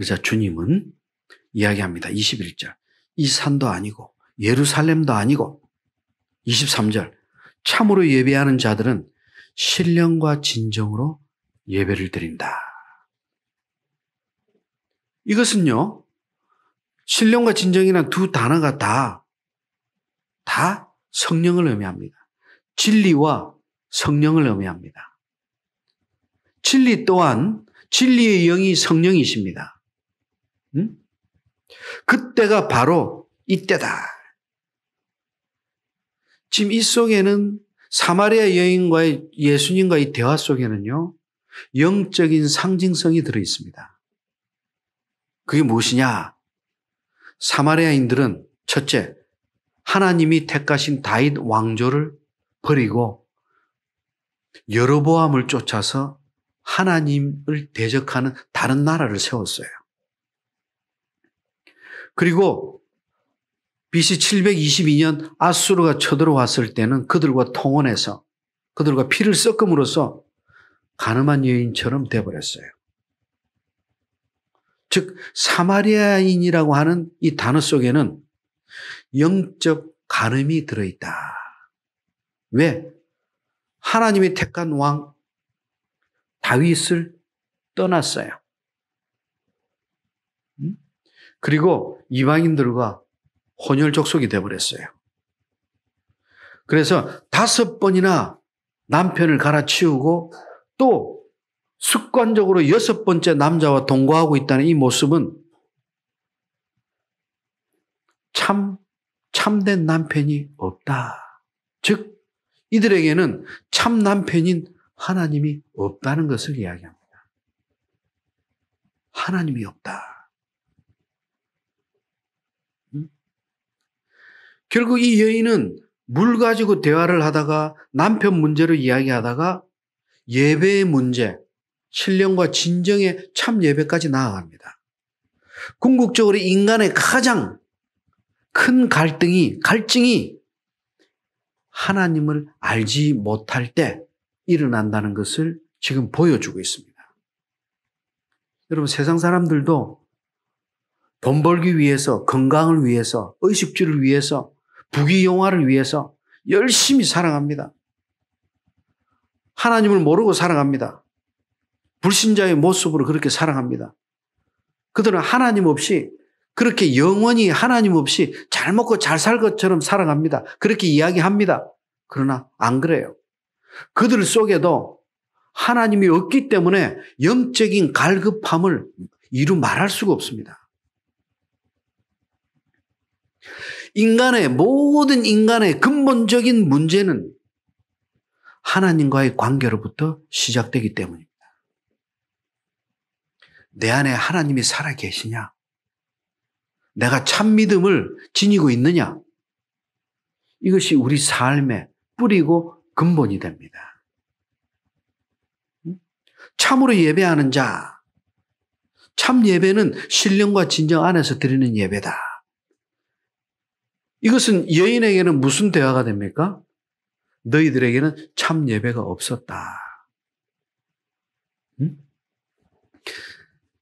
그러자 주님은 이야기합니다. 21절. 이 산도 아니고 예루살렘도 아니고 23절. 참으로 예배하는 자들은 신령과 진정으로 예배를 드린다. 이것은요, 신령과 진정이라는 두 단어가 다 성령을 의미합니다. 진리와 성령을 의미합니다. 진리 또한 진리의 영이 성령이십니다. 그때가 바로 이때다. 지금 이 속에는 사마리아 여인과의 예수님과의 대화 속에는요, 영적인 상징성이 들어있습니다. 그게 무엇이냐? 사마리아인들은 첫째, 하나님이 택하신 다윗 왕조를 버리고 여로보암을 쫓아서 하나님을 대적하는 다른 나라를 세웠어요. 그리고 BC 722년 아수르가 쳐들어왔을 때는 그들과 통혼해서 그들과 피를 섞음으로써 가늠한 여인처럼 되어버렸어요. 즉 사마리아인이라고 하는 이 단어 속에는 영적 간음이 들어있다. 왜? 하나님이 택한 왕 다윗을 떠났어요. 그리고 이방인들과 혼혈 족속이 되어버렸어요. 그래서 5번이나 남편을 갈아치우고 또 습관적으로 6번째 남자와 동거하고 있다는 이 모습은 참된 남편이 없다. 즉 이들에게는 참 남편인 하나님이 없다는 것을 이야기합니다. 하나님이 없다. 결국 이 여인은 물 가지고 대화를 하다가 남편 문제로 이야기하다가 예배의 문제, 신령과 진정의 참 예배까지 나아갑니다. 궁극적으로 인간의 가장 큰 갈증이 하나님을 알지 못할 때 일어난다는 것을 지금 보여주고 있습니다. 여러분, 세상 사람들도 돈 벌기 위해서, 건강을 위해서, 의식주를 위해서, 부귀영화를 위해서 열심히 살아갑니다. 하나님을 모르고 살아갑니다. 불신자의 모습으로 그렇게 살아갑니다. 그들은 하나님 없이 그렇게 영원히 하나님 없이 잘 먹고 잘 살 것처럼 살아갑니다. 그렇게 이야기합니다. 그러나 안 그래요. 그들 속에도 하나님이 없기 때문에 영적인 갈급함을 이루 말할 수가 없습니다. 모든 인간의 근본적인 문제는 하나님과의 관계로부터 시작되기 때문입니다. 내 안에 하나님이 살아계시냐? 내가 참 믿음을 지니고 있느냐? 이것이 우리 삶의 뿌리고 근본이 됩니다. 참으로 예배하는 자, 참 예배는 신령과 진정 안에서 드리는 예배다. 이것은 여인에게는 무슨 대화가 됩니까? 너희들에게는 참 예배가 없었다.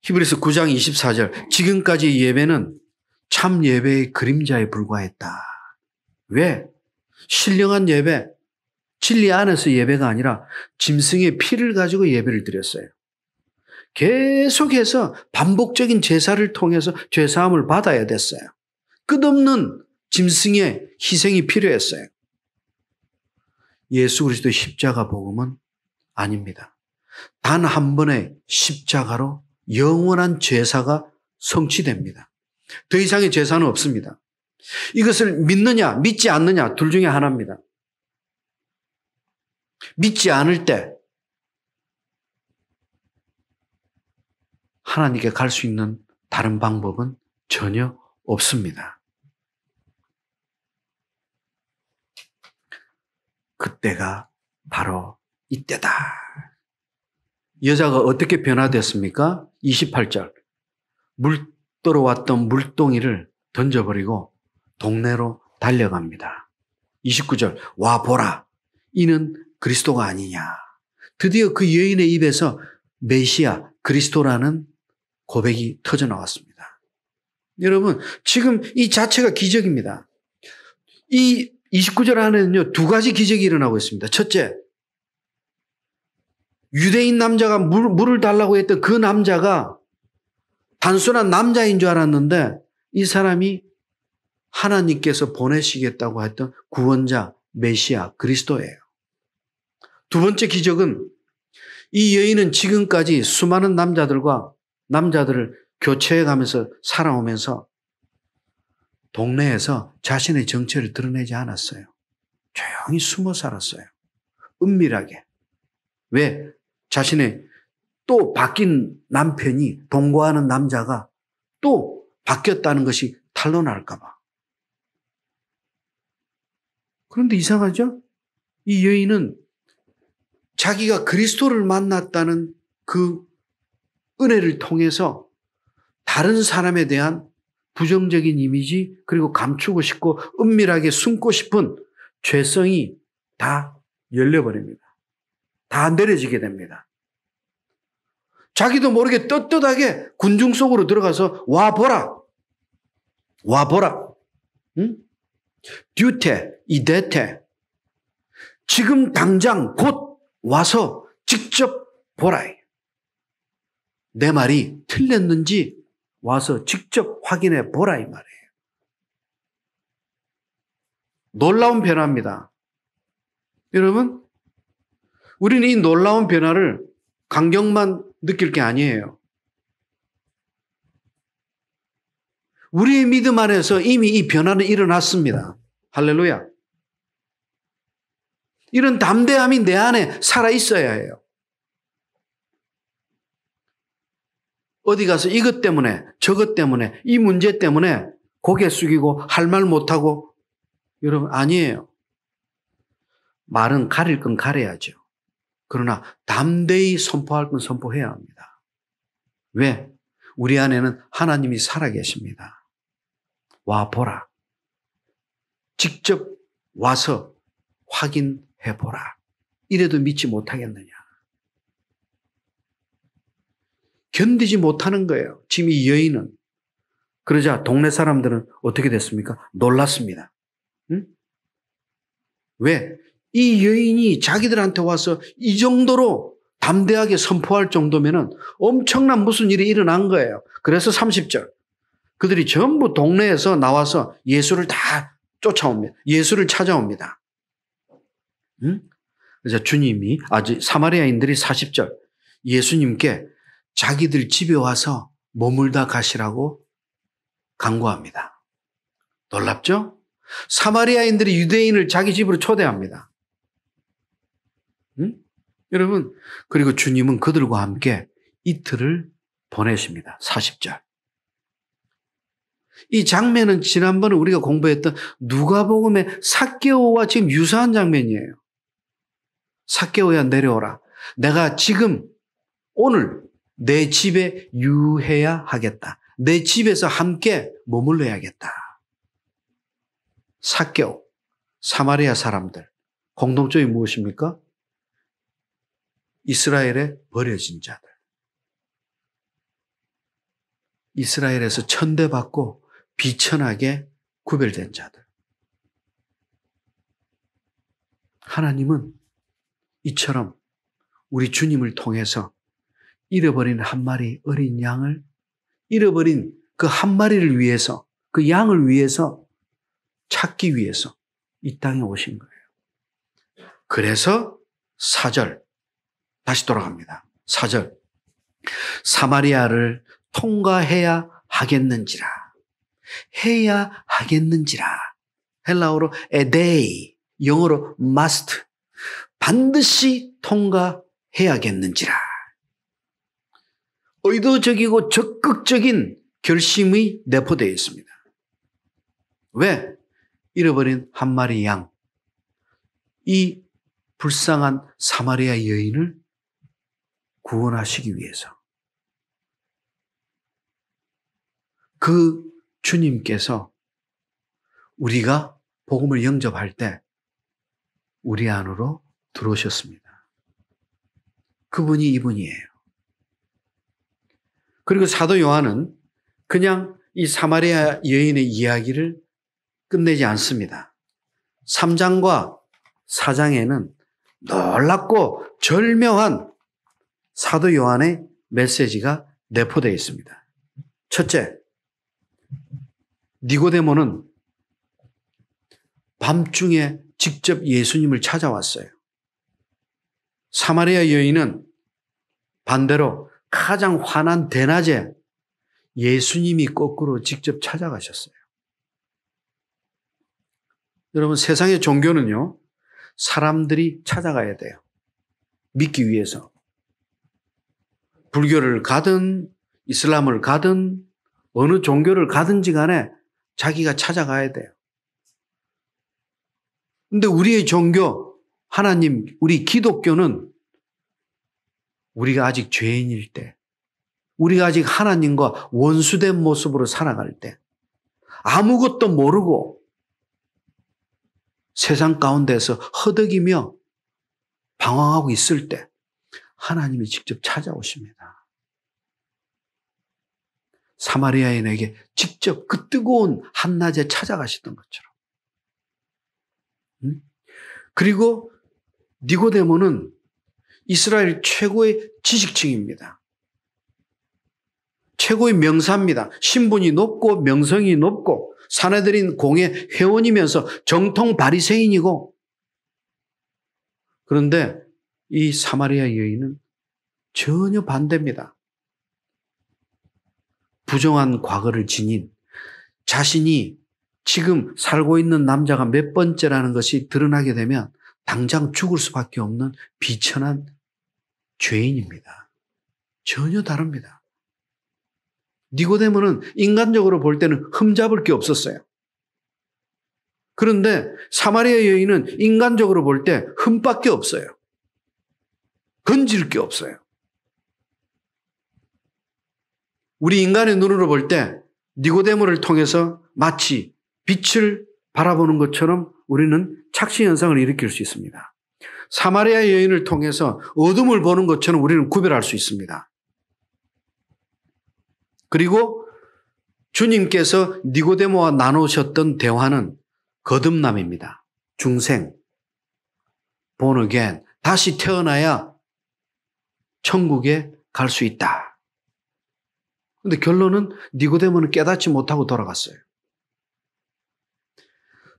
히브리서 9장 24절. 지금까지 예배는 참 예배의 그림자에 불과했다. 왜? 신령한 예배, 진리 안에서 예배가 아니라 짐승의 피를 가지고 예배를 드렸어요. 계속해서 반복적인 제사를 통해서 죄사함을 받아야 됐어요. 끝없는 짐승의 희생이 필요했어요. 예수 그리스도의 십자가 복음은 아닙니다. 단 한 번의 십자가로 영원한 제사가 성취됩니다. 더 이상의 제사는 없습니다. 이것을 믿느냐 믿지 않느냐 둘 중에 하나입니다. 믿지 않을 때 하나님께 갈 수 있는 다른 방법은 전혀 없습니다. 그때가 바로 이때다. 여자가 어떻게 변화됐습니까? 28절. 물떠러 왔던 물동이를 던져버리고 동네로 달려갑니다. 29절. 와 보라. 이는 그리스도가 아니냐. 드디어 그 여인의 입에서 메시아 그리스도라는 고백이 터져 나왔습니다. 여러분, 지금 이 자체가 기적입니다. 이 29절 안에는요, 두 가지 기적이 일어나고 있습니다. 첫째, 유대인 남자가 물을 달라고 했던 그 남자가 단순한 남자인 줄 알았는데 이 사람이 하나님께서 보내시겠다고 했던 구원자, 메시아, 그리스도예요. 두 번째 기적은 이 여인은 지금까지 수많은 남자들을 교체해 가면서 살아오면서 동네에서 자신의 정체를 드러내지 않았어요. 조용히 숨어 살았어요. 은밀하게. 왜? 자신의 또 바뀐 남편이 동거하는 남자가 또 바뀌었다는 것이 탄로날까 봐. 그런데 이상하죠? 이 여인은 자기가 그리스도를 만났다는 그 은혜를 통해서 다른 사람에 대한 부정적인 이미지 그리고 감추고 싶고 은밀하게 숨고 싶은 죄성이 다 열려버립니다. 다 내려지게 됩니다. 자기도 모르게 떳떳하게 군중 속으로 들어가서 와보라. 와보라. 응? 듀테, 이데테. 지금 당장 곧 와서 직접 보라. 내 말이 틀렸는지 와서 직접 확인해 보라 이 말이에요. 놀라운 변화입니다. 여러분, 우리는 이 놀라운 변화를 강경만 느낄 게 아니에요. 우리의 믿음 안에서 이미 이 변화는 일어났습니다. 할렐루야. 이런 담대함이 내 안에 살아있어야 해요. 어디 가서 이것 때문에 저것 때문에 이 문제 때문에 고개 숙이고 할 말 못하고 여러분 아니에요. 말은 가릴 건 가려야죠. 그러나 담대히 선포할 건 선포해야 합니다. 왜? 우리 안에는 하나님이 살아계십니다. 와 보라. 직접 와서 확인해 보라. 이래도 믿지 못하겠느냐. 견디지 못하는 거예요. 지금 이 여인은. 그러자 동네 사람들은 어떻게 됐습니까? 놀랐습니다. 응? 왜? 이 여인이 자기들한테 와서 이 정도로 담대하게 선포할 정도면은 엄청난 무슨 일이 일어난 거예요. 그래서 30절. 그들이 전부 동네에서 나와서 예수를 다 쫓아옵니다. 예수를 찾아옵니다. 응? 그래서 주님이, 사마리아인들이 40절. 예수님께 자기들 집에 와서 머물다 가시라고 간구합니다. 놀랍죠? 사마리아인들이 유대인을 자기 집으로 초대합니다. 응? 여러분, 그리고 주님은 그들과 함께 이틀을 보내십니다. 40절. 이 장면은 지난번에 우리가 공부했던 누가복음의 삭개오와 지금 유사한 장면이에요. 삭개오야 내려오라. 내가 지금 오늘 내 집에 유해야 하겠다. 내 집에서 함께 머물러야겠다. 삭개오, 사마리아 사람들 공통점이 무엇입니까? 이스라엘에 버려진 자들. 이스라엘에서 천대받고 비천하게 구별된 자들. 하나님은 이처럼 우리 주님을 통해서 잃어버린 한 마리 어린 양을, 잃어버린 그 한 마리를 위해서, 그 양을 위해서 찾기 위해서 이 땅에 오신 거예요. 그래서 4절 다시 돌아갑니다. 4절 사마리아를 통과해야 하겠는지라. 해야 하겠는지라. 헬라어로 에데이, 영어로 must. 반드시 통과해야겠는지라. 의도적이고 적극적인 결심이 내포되어 있습니다. 왜? 잃어버린 한 마리 양. 이 불쌍한 사마리아 여인을 구원하시기 위해서. 그 주님께서 우리가 복음을 영접할 때 우리 안으로 들어오셨습니다. 그분이 이분이에요. 그리고 사도 요한은 그냥 이 사마리아 여인의 이야기를 끝내지 않습니다. 3장과 4장에는 놀랍고 절묘한 사도 요한의 메시지가 내포되어 있습니다. 첫째, 니고데모는 밤중에 직접 예수님을 찾아왔어요. 사마리아 여인은 반대로 가장 환한 대낮에 예수님이 거꾸로 직접 찾아가셨어요. 여러분, 세상의 종교는요, 사람들이 찾아가야 돼요. 믿기 위해서. 불교를 가든 이슬람을 가든 어느 종교를 가든지 간에 자기가 찾아가야 돼요. 근데 우리의 종교, 하나님, 우리 기독교는 우리가 아직 죄인일 때, 우리가 아직 하나님과 원수된 모습으로 살아갈 때, 아무것도 모르고 세상 가운데서 허덕이며 방황하고 있을 때 하나님이 직접 찾아오십니다. 사마리아인에게 직접 그 뜨거운 한낮에 찾아가셨던 것처럼. 그리고 니고데모는 이스라엘 최고의 지식층입니다. 최고의 명사입니다. 신분이 높고 명성이 높고 사내들인 공의 회원이면서 정통 바리새인이고, 그런데 이 사마리아 여인은 전혀 반대입니다. 부정한 과거를 지닌 자신이 지금 살고 있는 남자가 몇 번째라는 것이 드러나게 되면 당장 죽을 수밖에 없는 비천한 죄인입니다. 전혀 다릅니다. 니고데모는 인간적으로 볼 때는 흠잡을 게 없었어요. 그런데 사마리아 여인은 인간적으로 볼 때 흠밖에 없어요. 건질 게 없어요. 우리 인간의 눈으로 볼 때 니고데모를 통해서 마치 빛을 바라보는 것처럼 우리는 착시 현상을 일으킬 수 있습니다. 사마리아 여인을 통해서 어둠을 보는 것처럼 우리는 구별할 수 있습니다. 그리고 주님께서 니고데모와 나누셨던 대화는 거듭남입니다. 중생, born again, 다시 태어나야 천국에 갈 수 있다. 그런데 결론은 니고데모는 깨닫지 못하고 돌아갔어요.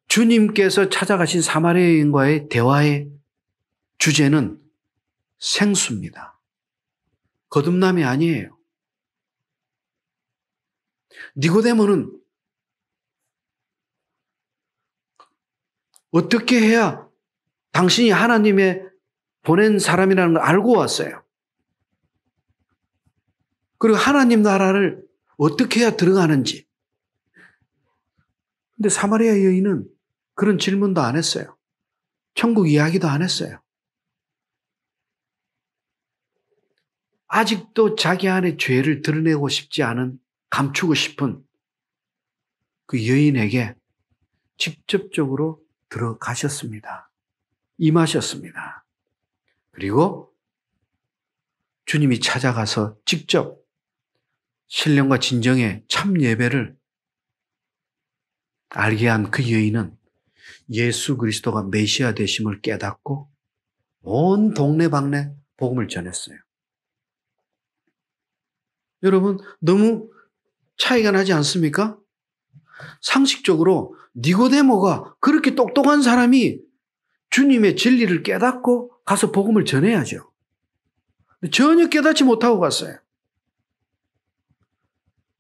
주님께서 찾아가신 사마리아인과의 대화의 주제는 생수입니다. 거듭남이 아니에요. 니고데모는 어떻게 해야 당신이 하나님의 보낸 사람이라는 걸 알고 왔어요. 그리고 하나님 나라를 어떻게 해야 들어가는지. 근데 사마리아 여인은 그런 질문도 안 했어요. 천국 이야기도 안 했어요. 아직도 자기 안에 죄를 드러내고 싶지 않은, 감추고 싶은 그 여인에게 직접적으로 들어가셨습니다. 임하셨습니다. 그리고 주님이 찾아가서 직접 신령과 진정의 참 예배를 알게 한 그 여인은 예수 그리스도가 메시아 되심을 깨닫고 온 동네방네 복음을 전했어요. 여러분, 너무 차이가 나지 않습니까? 상식적으로 니고데모가 그렇게 똑똑한 사람이 주님의 진리를 깨닫고 가서 복음을 전해야죠. 전혀 깨닫지 못하고 갔어요.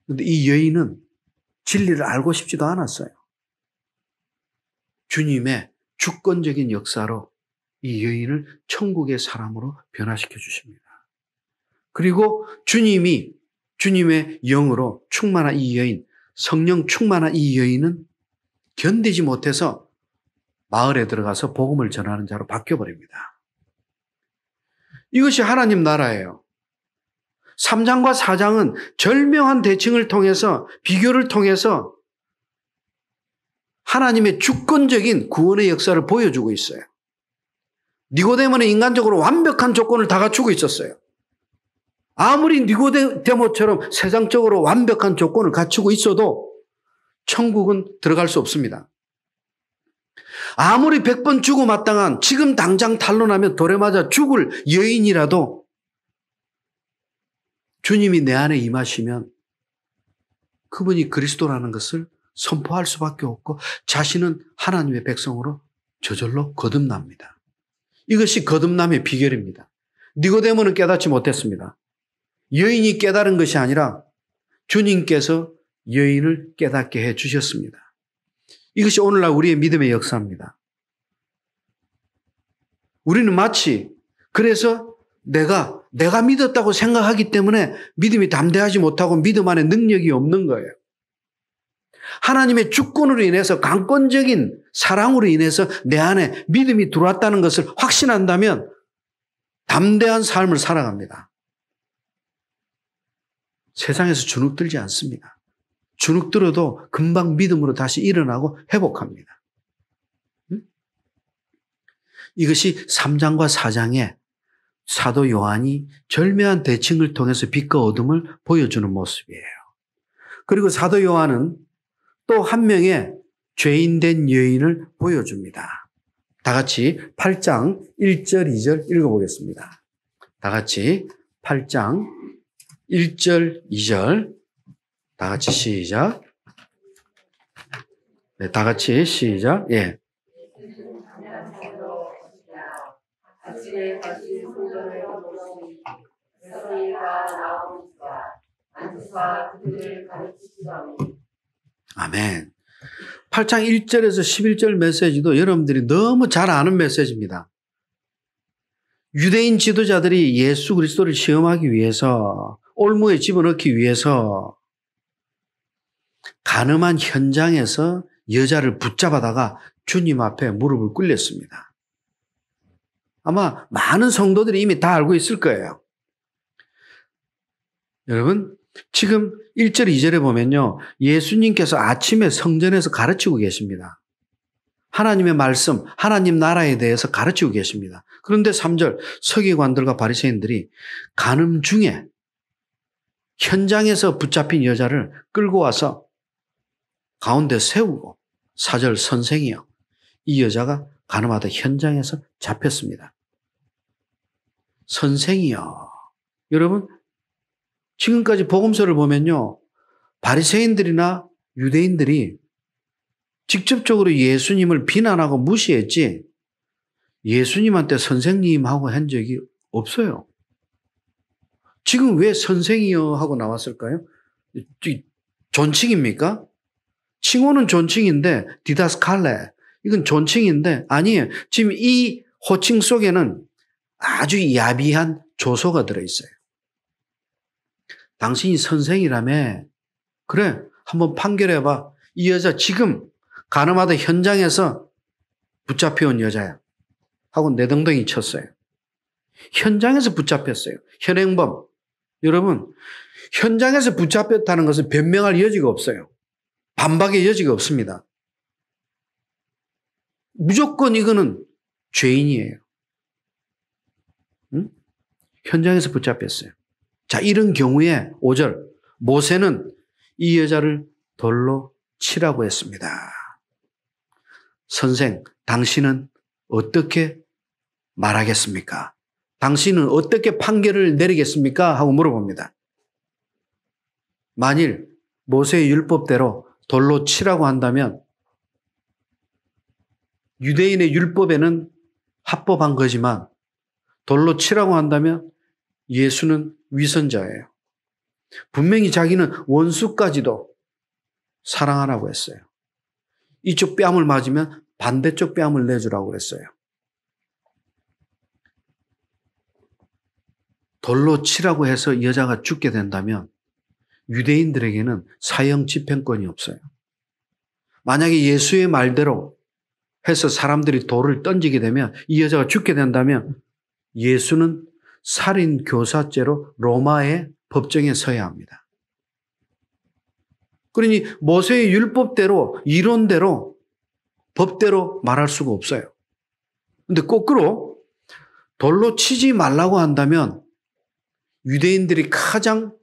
그런데 이 여인은 진리를 알고 싶지도 않았어요. 주님의 주권적인 역사로 이 여인을 천국의 사람으로 변화시켜 주십니다. 그리고 주님이 주님의 영으로 충만한 이 여인, 성령 충만한 이 여인은 견디지 못해서 마을에 들어가서 복음을 전하는 자로 바뀌어버립니다. 이것이 하나님 나라예요. 3장과 4장은 절묘한 대칭을 통해서, 비교를 통해서 하나님의 주권적인 구원의 역사를 보여주고 있어요. 니고데모는 인간적으로 완벽한 조건을 다 갖추고 있었어요. 아무리 니고데모처럼 세상적으로 완벽한 조건을 갖추고 있어도 천국은 들어갈 수 없습니다. 아무리 100번 죽어 마땅한 지금 당장 탄론하면 돌에 맞아 죽을 여인이라도 주님이 내 안에 임하시면 그분이 그리스도라는 것을 선포할 수밖에 없고 자신은 하나님의 백성으로 저절로 거듭납니다. 이것이 거듭남의 비결입니다. 니고데모는 깨닫지 못했습니다. 여인이 깨달은 것이 아니라 주님께서 여인을 깨닫게 해 주셨습니다. 이것이 오늘날 우리의 믿음의 역사입니다. 우리는 마치 그래서 내가 믿었다고 생각하기 때문에 믿음이 담대하지 못하고 믿음 안에 능력이 없는 거예요. 하나님의 주권으로 인해서 강권적인 사랑으로 인해서 내 안에 믿음이 들어왔다는 것을 확신한다면 담대한 삶을 살아갑니다. 세상에서 주눅들지 않습니다. 주눅들어도 금방 믿음으로 다시 일어나고 회복합니다. 이것이 3장과 4장에 사도 요한이 절묘한 대칭을 통해서 빛과 어둠을 보여주는 모습이에요. 그리고 사도 요한은 또 한 명의 죄인된 여인을 보여줍니다. 다 같이 8장 1절 2절 읽어보겠습니다. 다 같이 8장 1절 2절 다 같이 시작. 네, 다 같이 시작. 예. 아멘. 8장 1절에서 11절 메시지도 여러분들이 너무 잘 아는 메시지입니다. 유대인 지도자들이 예수 그리스도를 시험하기 위해서 올무에 집어넣기 위해서 간음한 현장에서 여자를 붙잡아다가 주님 앞에 무릎을 꿇렸습니다. 아마 많은 성도들이 이미 다 알고 있을 거예요. 여러분, 지금 1절, 2절에 보면요. 예수님께서 아침에 성전에서 가르치고 계십니다. 하나님의 말씀, 하나님 나라에 대해서 가르치고 계십니다. 그런데 3절, 서기관들과 바리새인들이 간음 중에 현장에서 붙잡힌 여자를 끌고 와서 가운데 세우고 4절 선생이요. 이 여자가 간음하다 현장에서 잡혔습니다. 선생이요. 여러분, 지금까지 복음서를 보면요. 바리새인들이나 유대인들이 직접적으로 예수님을 비난하고 무시했지 예수님한테 선생님하고 한 적이 없어요. 지금 왜 선생이요 하고 나왔을까요? 존칭입니까? 칭호는 존칭인데 디다스칼레 이건 존칭인데 아니에요. 지금 이 호칭 속에는 아주 야비한 조소가 들어있어요. 당신이 선생이라며 그래 한번 판결해봐. 이 여자 지금 간음하다 현장에서 붙잡혀온 여자야 하고 내덩덩이 쳤어요. 현장에서 붙잡혔어요. 현행범. 여러분 현장에서 붙잡혔다는 것은 변명할 여지가 없어요. 반박의 여지가 없습니다. 무조건 이거는 죄인이에요. 응? 현장에서 붙잡혔어요. 자, 이런 경우에 5절 모세는 이 여자를 돌로 치라고 했습니다. 선생, 당신은 어떻게 말하겠습니까? 당신은 어떻게 판결을 내리겠습니까? 하고 물어봅니다. 만일 모세의 율법대로 돌로 치라고 한다면 유대인의 율법에는 합법한 거지만 돌로 치라고 한다면 예수는 위선자예요. 분명히 자기는 원수까지도 사랑하라고 했어요. 이쪽 뺨을 맞으면 반대쪽 뺨을 내주라고 했어요. 돌로 치라고 해서 여자가 죽게 된다면 유대인들에게는 사형 집행권이 없어요. 만약에 예수의 말대로 해서 사람들이 돌을 던지게 되면 이 여자가 죽게 된다면 예수는 살인 교사죄로 로마의 법정에 서야 합니다. 그러니 모세의 율법대로 이론대로 법대로 말할 수가 없어요. 그런데 거꾸로 돌로 치지 말라고 한다면 유대인들이 가장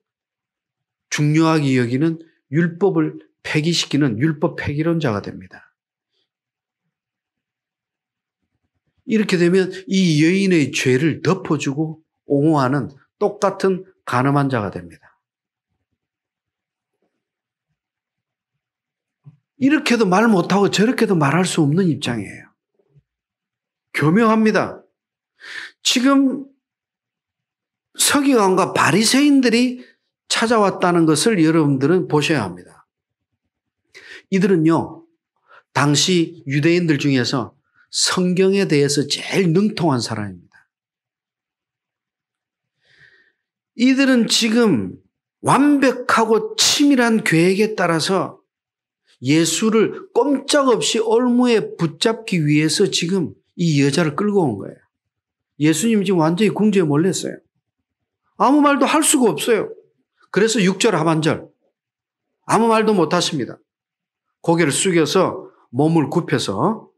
중요하게 여기는 율법을 폐기시키는 율법 폐기론자가 됩니다. 이렇게 되면 이 여인의 죄를 덮어주고 옹호하는 똑같은 간음한 자가 됩니다. 이렇게도 말 못하고 저렇게도 말할 수 없는 입장이에요. 교묘합니다. 지금 서기관과 바리새인들이 찾아왔다는 것을 여러분들은 보셔야 합니다. 이들은요, 당시 유대인들 중에서 성경에 대해서 제일 능통한 사람입니다. 이들은 지금 완벽하고 치밀한 계획에 따라서 예수를 꼼짝없이 올무에 붙잡기 위해서 지금 이 여자를 끌고 온 거예요. 예수님 지금 완전히 궁지에 몰렸어요. 아무 말도 할 수가 없어요. 그래서 6절 하반절 아무 말도 못 하십니다. 고개를 숙여서 몸을 굽혀서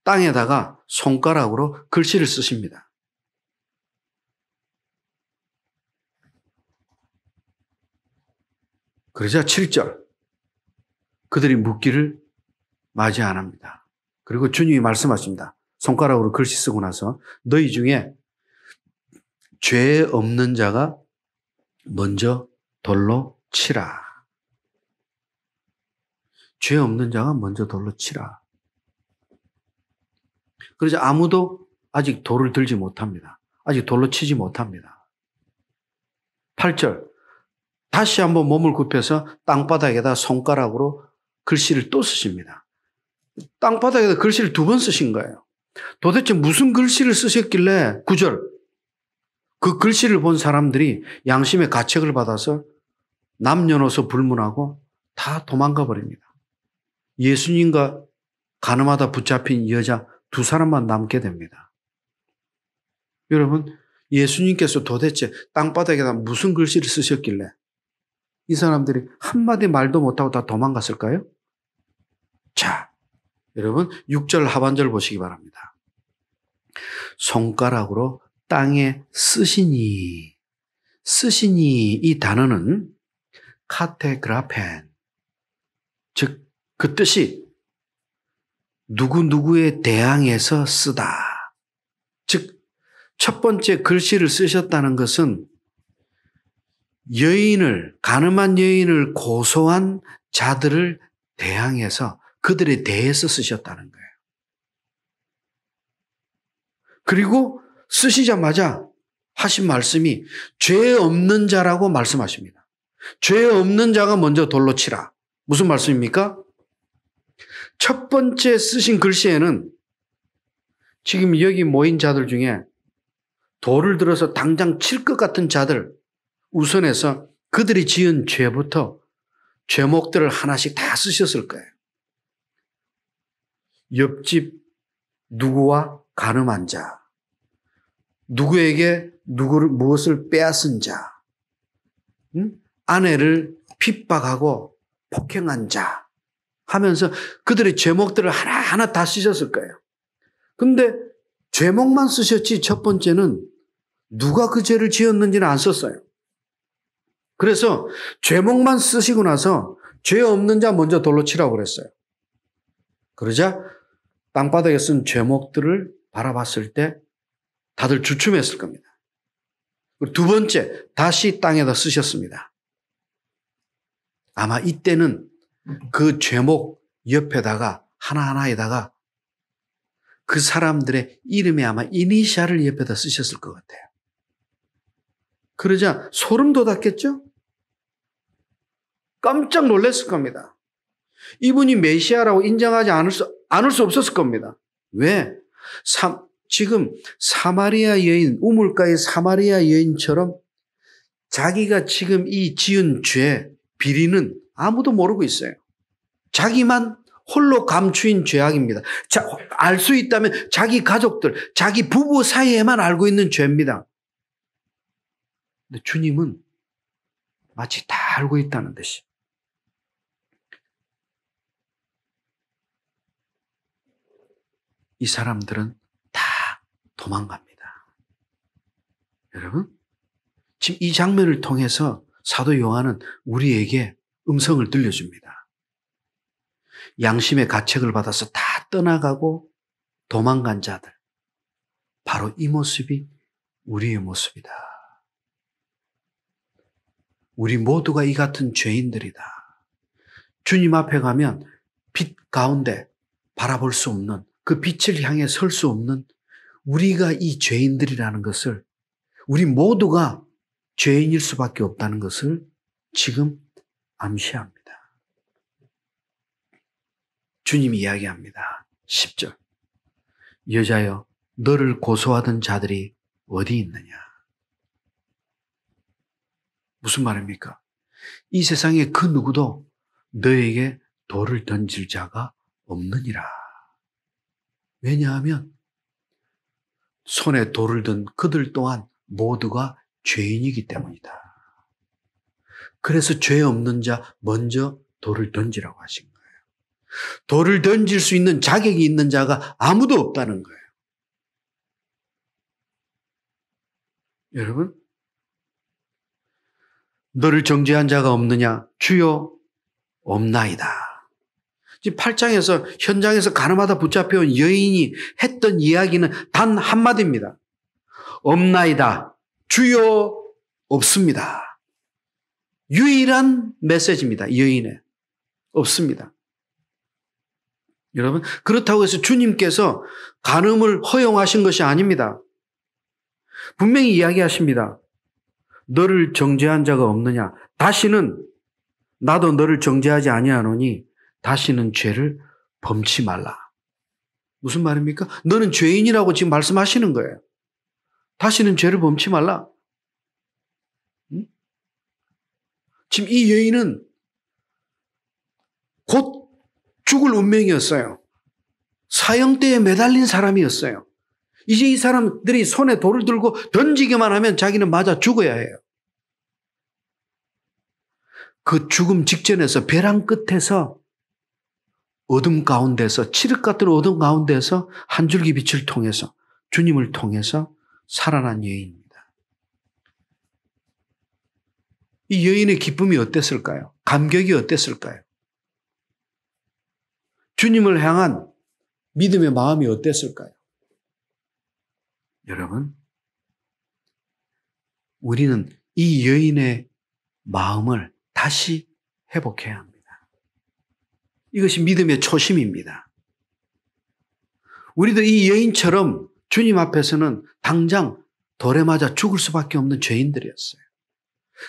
땅에다가 손가락으로 글씨를 쓰십니다. 그러자 7절 그들이 묻기를 맞이 안 합니다. 그리고 주님이 말씀하십니다. 손가락으로 글씨 쓰고 나서 너희 중에 죄 없는 자가 먼저 돌로 치라. 죄 없는 자가 먼저 돌로 치라. 그러자 아무도 아직 돌을 들지 못합니다. 아직 돌로 치지 못합니다. 8절 다시 한번 몸을 굽혀서 땅바닥에다 손가락으로 글씨를 또 쓰십니다. 땅바닥에다 글씨를 2번 쓰신 거예요. 도대체 무슨 글씨를 쓰셨길래 9절 그 글씨를 본 사람들이 양심의 가책을 받아서 남녀노소 불문하고 다 도망가 버립니다. 예수님과 가늠하다 붙잡힌 여자 2사람만 남게 됩니다. 여러분, 예수님께서 도대체 땅바닥에다 무슨 글씨를 쓰셨길래 이 사람들이 한마디 말도 못하고 다 도망갔을까요? 자, 여러분 6절 하반절 보시기 바랍니다. 손가락으로 땅에 쓰시니 이 단어는 카테그라펜 즉 그 뜻이 누구누구에 대항해서 쓰다. 즉 첫 번째 글씨를 쓰셨다는 것은 가늠한 여인을 고소한 자들을 대항해서 그들에 대해서 쓰셨다는 거예요. 그리고 쓰시자마자 하신 말씀이 죄 없는 자라고 말씀하십니다. 죄 없는 자가 먼저 돌로 치라. 무슨 말씀입니까? 첫 번째 쓰신 글씨에는 지금 여기 모인 자들 중에 돌을 들어서 당장 칠 것 같은 자들 우선해서 그들이 지은 죄부터 죄목들을 하나씩 다 쓰셨을 거예요. 옆집 누구와 간음한 자, 누구에게 무엇을 빼앗은 자, 아내를 핍박하고 폭행한 자 하면서 그들의 죄목들을 하나하나 다 쓰셨을 거예요. 근데 죄목만 쓰셨지 첫 번째는 누가 그 죄를 지었는지는 안 썼어요. 그래서 죄목만 쓰시고 나서 죄 없는 자 먼저 돌로 치라고 그랬어요. 그러자 땅바닥에 쓴 죄목들을 바라봤을 때 다들 주춤했을 겁니다. 2번째, 다시 땅에다 쓰셨습니다. 아마 이때는 그 죄목 옆에다가 하나하나에다가 그 사람들의 이름에 아마 이니셜을 옆에다 쓰셨을 것 같아요. 그러자 소름 돋았겠죠? 깜짝 놀랐을 겁니다. 이분이 메시아라고 인정하지 않을 수 없었을 겁니다. 왜? 지금 사마리아 여인, 우물가의 사마리아 여인처럼 자기가 지금 이 지은 죄, 비리는 아무도 모르고 있어요. 자기만 홀로 감추인 죄악입니다. 알 수 있다면 자기 가족들, 자기 부부 사이에만 알고 있는 죄입니다. 근데 주님은 마치 다 알고 있다는 듯이. 이 사람들은 다 도망갑니다. 여러분, 지금 이 장면을 통해서 사도 요한은 우리에게 음성을 들려줍니다. 양심의 가책을 받아서 다 떠나가고 도망간 자들. 바로 이 모습이 우리의 모습이다. 우리 모두가 이 같은 죄인들이다. 주님 앞에 가면 빛 가운데 바라볼 수 없는, 그 빛을 향해 설 수 없는 우리가 이 죄인들이라는 것을, 우리 모두가 죄인일 수밖에 없다는 것을 지금 암시합니다. 주님이 이야기합니다. 10절. 여자여, 너를 고소하던 자들이 어디 있느냐? 무슨 말입니까? 이 세상에 그 누구도 너에게 돌을 던질 자가 없느니라. 왜냐하면 손에 돌을 든 그들 또한 모두가 죄인이기 때문이다. 그래서 죄 없는 자 먼저 돌을 던지라고 하신 거예요. 돌을 던질 수 있는 자격이 있는 자가 아무도 없다는 거예요. 여러분, 너를 정죄한 자가 없느냐? 주여, 없나이다. 지금 8장에서 현장에서 가늠하다 붙잡혀온 여인이 했던 이야기는 단 한마디입니다. 없나이다. 주여, 없습니다. 유일한 메시지입니다. 여인의. 없습니다. 여러분, 그렇다고 해서 주님께서 간음을 허용하신 것이 아닙니다. 분명히 이야기하십니다. 너를 정죄한 자가 없느냐? 다시는 나도 너를 정죄하지 아니하노니 다시는 죄를 범치 말라. 무슨 말입니까? 너는 죄인이라고 지금 말씀하시는 거예요. 다시는 죄를 범치 말라. 지금 이 여인은 곧 죽을 운명이었어요. 사형대에 매달린 사람이었어요. 이제 이 사람들이 손에 돌을 들고 던지기만 하면 자기는 맞아 죽어야 해요. 그 죽음 직전에서 벼랑 끝에서 어둠 가운데서, 칠흑 같은 어둠 가운데서 한 줄기 빛을 통해서, 주님을 통해서 살아난 여인입니다. 이 여인의 기쁨이 어땠을까요? 감격이 어땠을까요? 주님을 향한 믿음의 마음이 어땠을까요? 여러분, 우리는 이 여인의 마음을 다시 회복해야 합니다. 이것이 믿음의 초심입니다. 우리도 이 여인처럼 주님 앞에서는 당장 돌에 맞아 죽을 수밖에 없는 죄인들이었어요.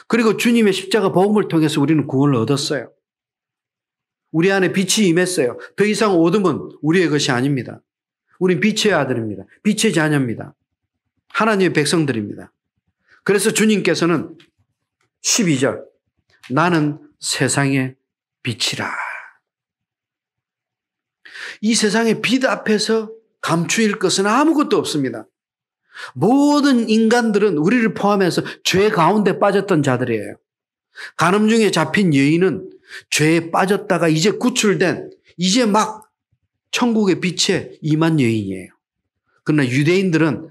그리고 주님의 십자가 복음을 통해서 우리는 구원을 얻었어요. 우리 안에 빛이 임했어요. 더 이상 어둠은 우리의 것이 아닙니다. 우린 빛의 아들입니다. 빛의 자녀입니다. 하나님의 백성들입니다. 그래서 주님께서는 12절, 나는 세상의 빛이라. 이 세상의 빛 앞에서 감추일 것은 아무것도 없습니다. 모든 인간들은 우리를 포함해서 죄 가운데 빠졌던 자들이에요. 간음 중에 잡힌 여인은 죄에 빠졌다가 이제 구출된, 이제 막 천국의 빛에 임한 여인이에요. 그러나 유대인들은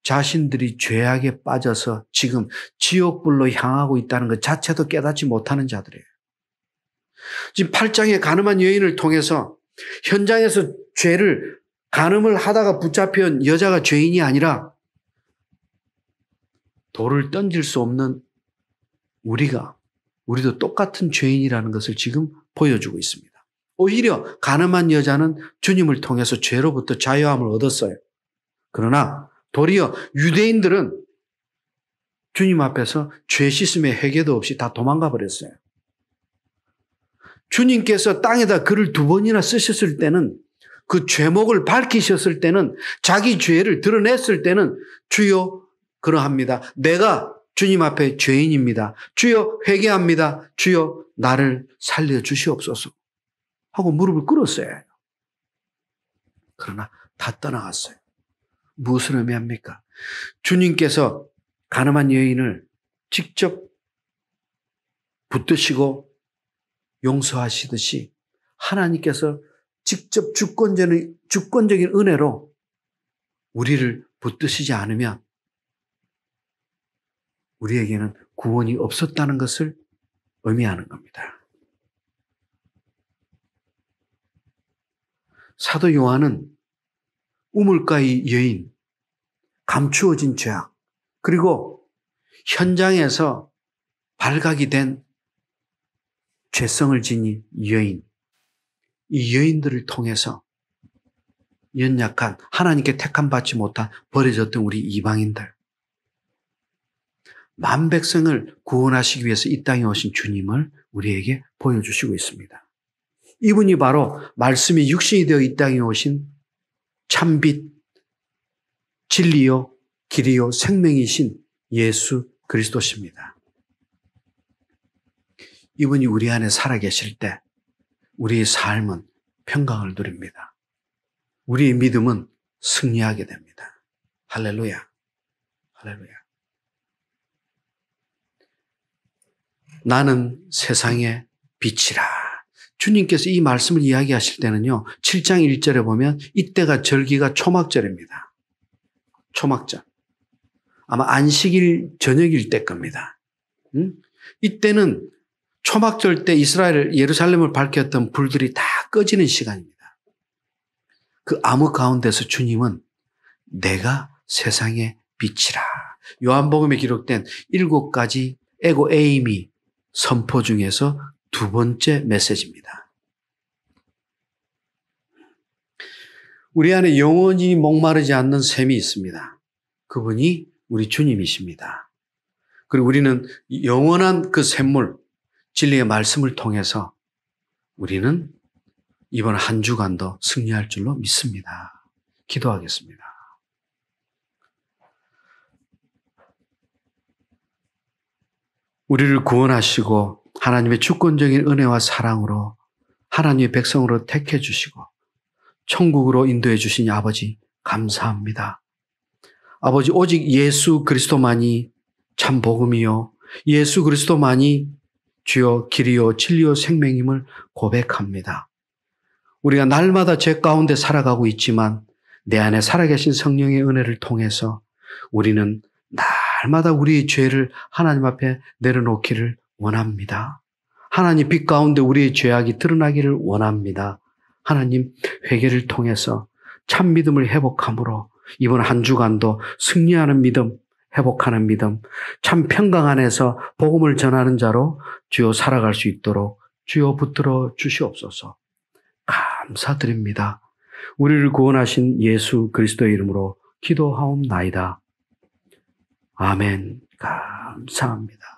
자신들이 죄악에 빠져서 지금 지옥불로 향하고 있다는 것 자체도 깨닫지 못하는 자들이에요. 지금 8장의 간음한 여인을 통해서 현장에서 간음을 하다가 붙잡혀온 여자가 죄인이 아니라 돌을 던질 수 없는 우리도 똑같은 죄인이라는 것을 지금 보여주고 있습니다. 오히려 간음한 여자는 주님을 통해서 죄로부터 자유함을 얻었어요. 그러나 도리어 유대인들은 주님 앞에서 죄 씻음의 회개도 없이 다 도망가 버렸어요. 주님께서 땅에다 글을 2번이나 쓰셨을 때는, 그 죄목을 밝히셨을 때는, 자기 죄를 드러냈을 때는 주여 그러합니다. 내가 주님 앞에 죄인입니다. 주여 회개합니다. 주여 나를 살려주시옵소서 하고 무릎을 꿇었어야 해요. 그러나 다 떠나갔어요. 무엇을 의미합니까? 주님께서 간음한 여인을 직접 붙드시고 용서하시듯이 하나님께서 직접 주권적인 은혜로 우리를 붙드시지 않으면 우리에게는 구원이 없었다는 것을 의미하는 겁니다. 사도 요한은 우물가의 여인, 감추어진 죄악, 그리고 현장에서 발각이 된 죄성을 지닌 여인, 이 여인들을 통해서 연약한 하나님께 택함받지 못한 버려졌던 우리 이방인들, 만 백성을 구원하시기 위해서 이 땅에 오신 주님을 우리에게 보여주시고 있습니다. 이분이 바로 말씀이 육신이 되어 이 땅에 오신 참빛, 진리요, 길이요, 생명이신 예수 그리스도십니다. 이분이 우리 안에 살아계실 때 우리의 삶은 평강을 누립니다. 우리의 믿음은 승리하게 됩니다. 할렐루야. 할렐루야. 나는 세상의 빛이라. 주님께서 이 말씀을 이야기하실 때는요, 7장 1절에 보면 이때가 절기가 초막절입니다. 초막절. 아마 안식일 저녁일 때 겁니다. 이때는 초막절 때 이스라엘 예루살렘을 밝혔던 불들이 다 꺼지는 시간입니다. 그 암흑 가운데서 주님은 내가 세상의 빛이라. 요한복음에 기록된 7가지 에고 에이미 선포 중에서 두 번째 메시지입니다. 우리 안에 영원히 목마르지 않는 샘이 있습니다. 그분이 우리 주님이십니다. 그리고 우리는 영원한 그 샘물, 진리의 말씀을 통해서 우리는 이번 한 주간도 승리할 줄로 믿습니다. 기도하겠습니다. 우리를 구원하시고 하나님의 주권적인 은혜와 사랑으로 하나님의 백성으로 택해 주시고 천국으로 인도해 주신 아버지 감사합니다. 아버지, 오직 예수 그리스도만이 참 복음이요, 예수 그리스도만이 주여 길이요 진리요 생명임을 고백합니다. 우리가 날마다 죄 가운데 살아가고 있지만 내 안에 살아계신 성령의 은혜를 통해서 우리는 날마다 우리의 죄를 하나님 앞에 내려놓기를 원합니다. 하나님 빛 가운데 우리의 죄악이 드러나기를 원합니다. 하나님, 회개를 통해서 참 믿음을 회복함으로 이번 한 주간도 승리하는 믿음, 회복하는 믿음, 참 평강 안에서 복음을 전하는 자로 주여 살아갈 수 있도록 주여 붙들어 주시옵소서. 감사드립니다. 우리를 구원하신 예수 그리스도의 이름으로 기도하옵나이다. 아멘. 감사합니다.